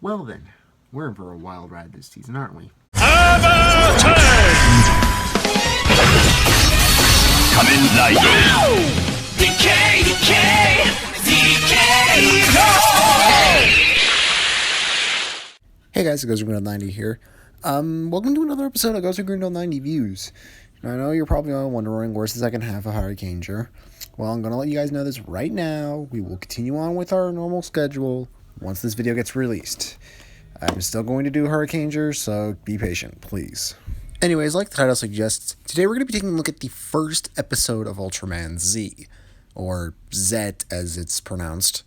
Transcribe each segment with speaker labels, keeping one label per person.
Speaker 1: Well then, we're in for a wild ride this season, aren't we?
Speaker 2: Kamen Rider! Decay! Decay! Decay!
Speaker 3: Hey guys, it Gosei 90 here. Welcome to another episode of Gosei 90 Views. Now, I know you're probably all wondering where's the second half of Hurricanger. Well, I'm gonna let you guys know this right now. We will continue on with our normal schedule once this video gets released. I'm still going to do Hurricanger, so be patient, please. Anyways, like the title suggests, today we're going to be taking a look at the first episode of UltramanZ, or Z as it's pronounced.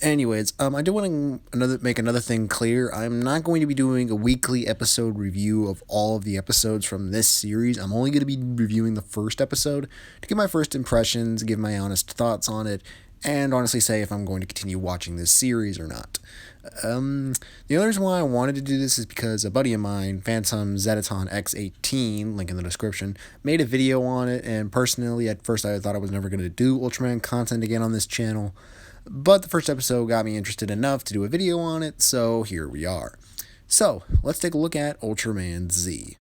Speaker 3: Anyways, I do want to make another thing clear. I'm not going to be doing a weekly episode review of all of the episodes from this series. I'm only going to be reviewing the first episode to give my first impressions, give my honest thoughts on it, and honestly say if I'm going to continue watching this series or not. The other reason why I wanted to do this is because a buddy of mine, Phantom Zedaton X18, link in the description, made a video on it, and personally, at first I thought I was never going to do Ultraman content again on this channel, but the first episode got me interested enough to do a video on it, so here we are. So, let's take a look at UltramanZ.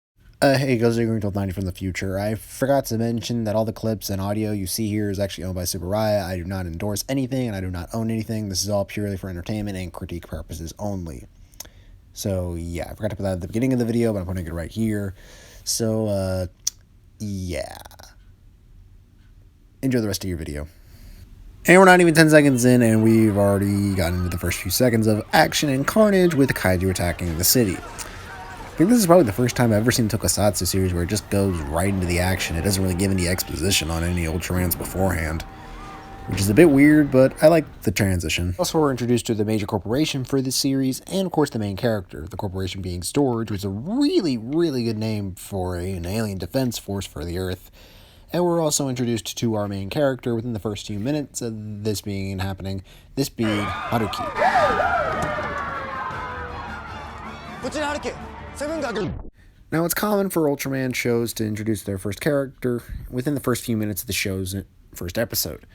Speaker 3: Hey, Gosei 90 from the future. I forgot to mention that all the clips and audio you see here is actually owned by Super Riot. I do not endorse anything, and I do not own anything. This is all purely for entertainment and critique purposes only. So, yeah, I forgot to put that at the beginning of the video, but I'm putting it right here. So, yeah. Enjoy the rest of your video. And we're not even 10 seconds in, and we've already gotten into the first few seconds of action and carnage with the kaiju attacking the city. I think this is probably the first time I've ever seen Tokusatsu series where it just goes right into the action. It doesn't really give any exposition on any Ultramans beforehand, which is a bit weird, but I like the transition. Also, we're introduced to the major corporation for this series, and of course the main character, the corporation being Storage, which is a really, really good name for an alien defense force for the Earth. And we're also introduced to our main character within the first few minutes of this being happening, this being Haruki. Now, it's common for Ultraman shows to introduce their first character within the first few minutes of the show's first episode.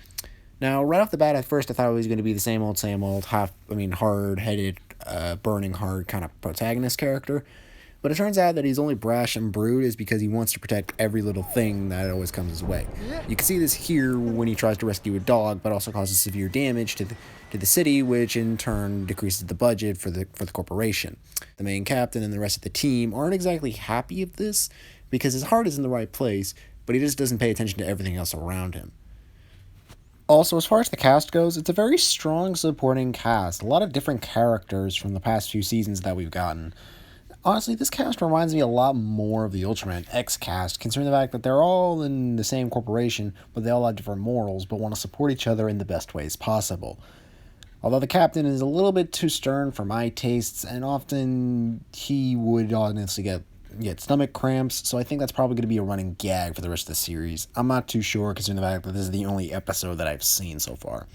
Speaker 3: Now, right off the bat, at first I thought it was going to be the same old, hard-headed, burning hard kind of protagonist character. But it turns out that he's only brash and brute is because he wants to protect every little thing that always comes his way. You can see this here when he tries to rescue a dog, but also causes severe damage to the city, which in turn decreases the budget for the corporation. The main captain and the rest of the team aren't exactly happy of this because his heart is in the right place, but he just doesn't pay attention to everything else around him. Also, as far as the cast goes, it's a very strong supporting cast. A lot of different characters from the past few seasons that we've gotten. Honestly, this cast reminds me a lot more of the Ultraman X cast, considering the fact that they're all in the same corporation, but they all have different morals, but want to support each other in the best ways possible. Although the captain is a little bit too stern for my tastes, and often he would honestly get stomach cramps, so I think that's probably going to be a running gag for the rest of the series. I'm not too sure, considering the fact that this is the only episode that I've seen so far.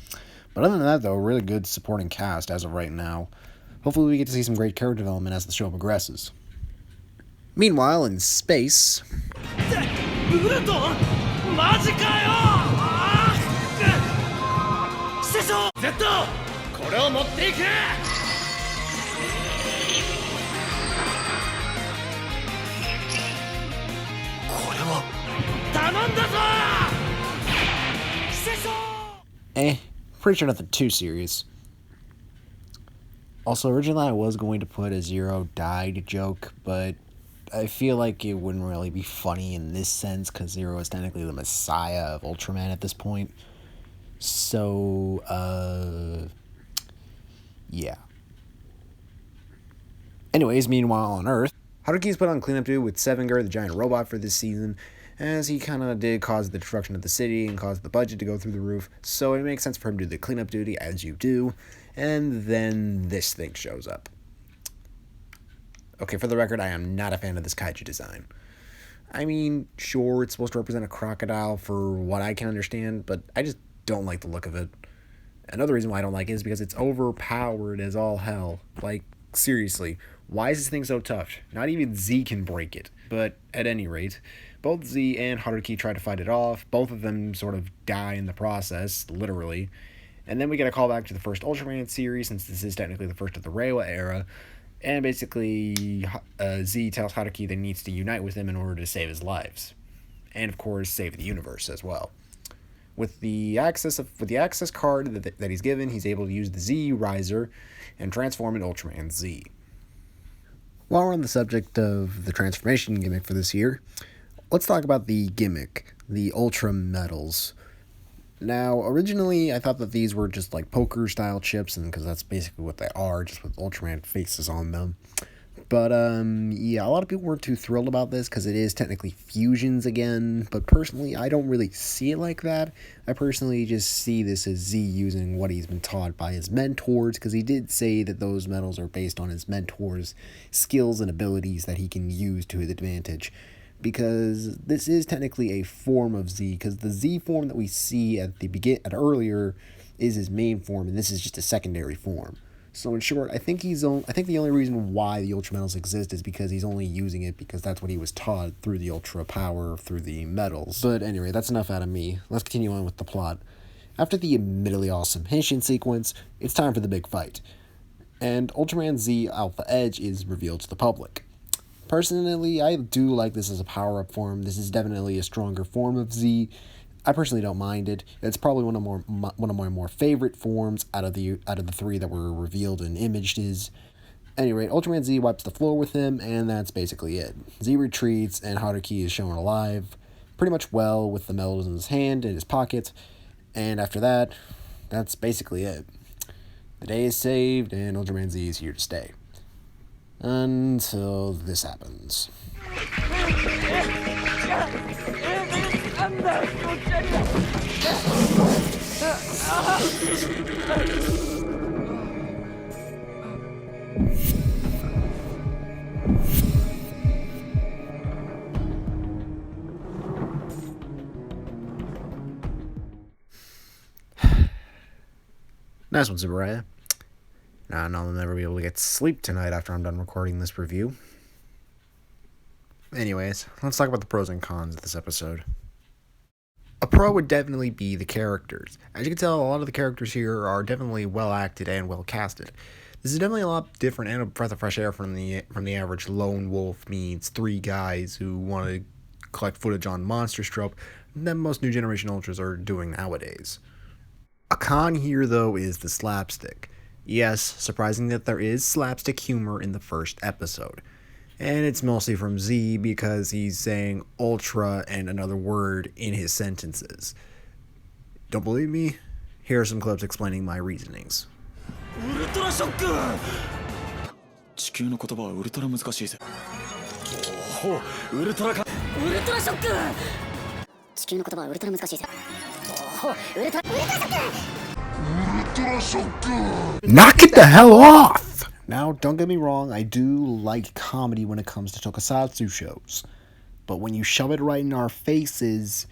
Speaker 3: But other than that, though, a really good supporting cast as of right now. Hopefully we get to see some great character development as the show progresses. Meanwhile, in space... pretty sure nothing too serious. Also, originally I was going to put a Zero died joke, but I feel like it wouldn't really be funny in this sense, because Zero is technically the messiah of Ultraman at this point. So, yeah. Anyways, meanwhile on Earth, Haruki is put on cleanup duty with Sevenger, the giant robot, for this season, as he kind of did cause the destruction of the city and cause the budget to go through the roof, so it makes sense for him to do the cleanup duty, as you do, and then this thing shows up. Okay, for the record, I am not a fan of this kaiju design. I mean, sure, it's supposed to represent a crocodile for what I can understand, but I just don't like the look of it. Another reason why I don't like it is because it's overpowered as all hell. Like, seriously, why is this thing so tough? Not even Z can break it. But at any rate, both Z and Haruki try to fight it off. Both of them sort of die in the process, literally. And then we get a call back to the first Ultraman series, since this is technically the first of the Reiwa era. And basically, Z tells Haruki that he needs to unite with him in order to save his lives. And of course, save the universe as well. With the access card that he's given, he's able to use the Z Riser and transform into UltramanZ. While we're on the subject of the transformation gimmick for this year, let's talk about the gimmick, the Ultra Metals. Now, originally, I thought that these were just like poker-style chips, and because that's basically what they are, just with Ultraman faces on them. But, yeah, a lot of people weren't too thrilled about this because it is technically fusions again, but personally, I don't really see it like that. I personally just see this as Z using what he's been taught by his mentors, because he did say that those medals are based on his mentors' skills and abilities that he can use to his advantage. Because this is technically a form of Z, because the Z form that we see at earlier is his main form, and this is just a secondary form. So in short, I think the only reason why the Ultra Metals exist is because he's only using it because that's what he was taught through the Ultra Power, through the metals. But anyway, that's enough out of me. Let's continue on with the plot. After the admittedly awesome Henshin sequence, it's time for the big fight. And UltramanZ Alpha Edge is revealed to the public. Personally, I do like this as a power-up form. This is definitely a stronger form of Z. I personally don't mind it. It's probably one of my more favorite forms out of the three that were revealed and imaged. Anyway, UltramanZ wipes the floor with him, and that's basically it. Z retreats, and Haruki is shown alive, pretty much well, with the medals in his hand and his pocket. And after that, that's basically it. The day is saved, and UltramanZ is here to stay. Until this happens. Nice one, Subaraya. Now I'll never be able to get sleep tonight after I'm done recording this review. Anyways, let's talk about the pros and cons of this episode. A pro would definitely be the characters. As you can tell, a lot of the characters here are definitely well acted and well casted. This is definitely a lot different and a breath of fresh air from the average lone wolf meets three guys who want to collect footage on monsters trope that most new generation ultras are doing nowadays. A con here, though, is the slapstick. Yes, surprising that there is slapstick humor in the first episode. And it's mostly from Z because he's saying ultra and another word in his sentences. Don't believe me? Here are some clips explaining my reasonings. Ultra shock! 地球の言葉はウルトラ難しいぜ。おお、ウルトラショック！地球の言葉はウルトラ難しいぜ。おお、ウルトラショック！ Knock it the hell off! Now, don't get me wrong, I do like comedy when it comes to tokusatsu shows. But when you shove it right in our faces,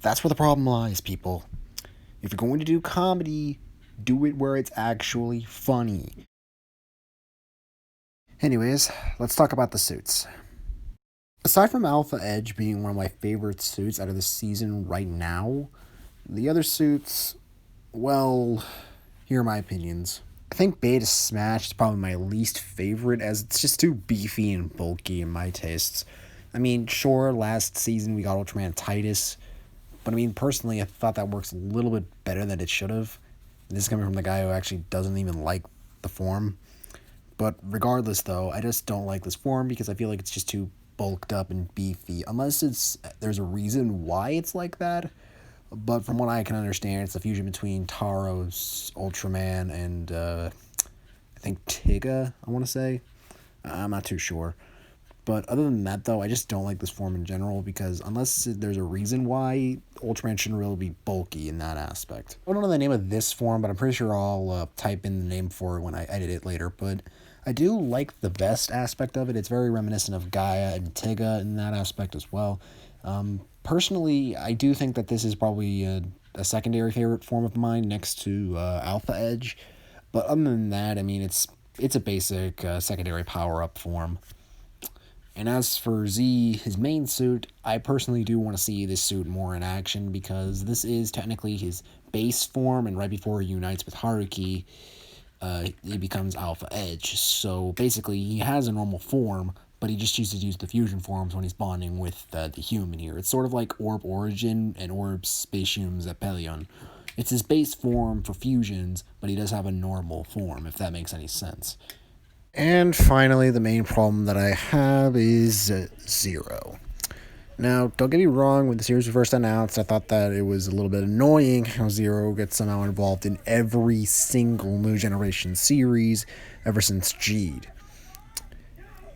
Speaker 3: that's where the problem lies, people. If you're going to do comedy, do it where it's actually funny. Anyways, let's talk about the suits. Aside from Alpha Edge being one of my favorite suits out of the season right now, the other suits, well, here are my opinions. I think Beta Smash is probably my least favorite, as it's just too beefy and bulky in my tastes. I mean, sure, last season we got Ultraman Titus, but I mean, personally, I thought that works a little bit better than it should have. This is coming from the guy who actually doesn't even like the form. But regardless, though, I just don't like this form because I feel like it's just too bulked up and beefy, unless there's a reason why it's like that. But from what I can understand, it's a fusion between Taro's Ultraman and, I think Tiga, I want to say. I'm not too sure. But other than that, though, I just don't like this form in general, because unless there's a reason why, Ultraman shouldn't really be bulky in that aspect. I don't know the name of this form, but I'm pretty sure I'll type in the name for it when I edit it later. But I do like the vest aspect of it. It's very reminiscent of Gaia and Tiga in that aspect as well. Personally, I do think that this is probably a secondary favorite form of mine next to Alpha Edge. But other than that, I mean, it's a basic secondary power-up form. And as for Z, his main suit, I personally do want to see this suit more in action because this is technically his base form, and right before he unites with Haruki, he becomes Alpha Edge. So basically, he has a normal form, but he just chooses to use the fusion forms when he's bonding with the human here. It's sort of like Orb Origin and Orb Spatium Zeppelion. It's his base form for fusions, but he does have a normal form, if that makes any sense. And finally, the main problem that I have is Zero. Now, don't get me wrong, when the series was first announced, I thought that it was a little bit annoying how Zero gets somehow involved in every single New Generation series ever since Geed.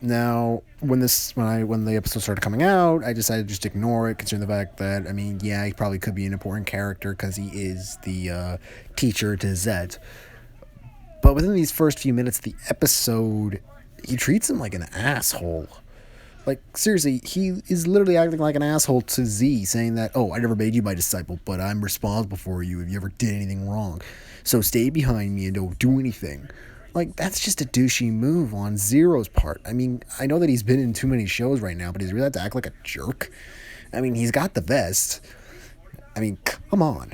Speaker 3: Now, when the episode started coming out, I decided to just ignore it, considering the fact that, I mean, yeah, he probably could be an important character because he is the teacher to Zed. But within these first few minutes of the episode, he treats him like an asshole. Like, seriously, he is literally acting like an asshole to Z, saying that, oh, I never made you my disciple, but I'm responsible for you if you ever did anything wrong. So stay behind me and don't do anything. Like, that's just a douchey move on Zero's part. I mean, I know that he's been in too many shows right now, but he's really had to act like a jerk. I mean, he's got the vest. I mean, come on.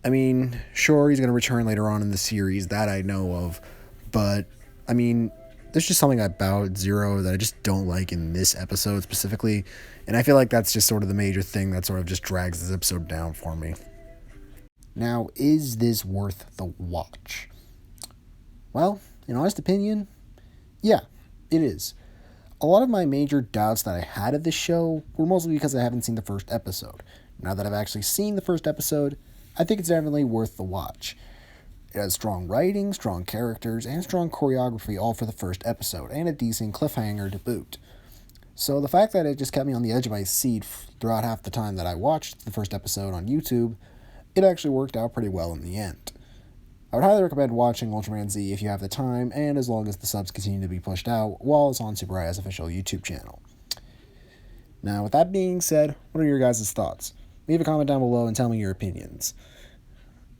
Speaker 3: I mean, sure, he's going to return later on in the series, that I know of, but, I mean, there's just something about Zero that I just don't like in this episode specifically, and I feel like that's just sort of the major thing that sort of just drags this episode down for me. Now, is this worth the watch? Well, in honest opinion, yeah, it is. A lot of my major doubts that I had of this show were mostly because I haven't seen the first episode. Now that I've actually seen the first episode, I think it's definitely worth the watch. It has strong writing, strong characters, and strong choreography all for the first episode, and a decent cliffhanger to boot. So the fact that it just kept me on the edge of my seat throughout half the time that I watched the first episode on YouTube, it actually worked out pretty well in the end. I would highly recommend watching UltramanZ if you have the time, and as long as the subs continue to be pushed out while it's on Super I's official YouTube channel. Now, with that being said, what are your guys' thoughts? Leave a comment down below and tell me your opinions.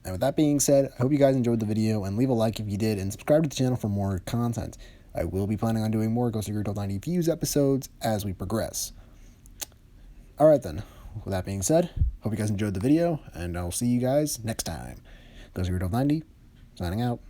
Speaker 3: And with that being said, I hope you guys enjoyed the video, and leave a like if you did, and subscribe to the channel for more content. I will be planning on doing more Gosei 90 Views episodes as we progress. Alright then, with that being said, hope you guys enjoyed the video, and I'll see you guys next time. Gosei 90, signing out.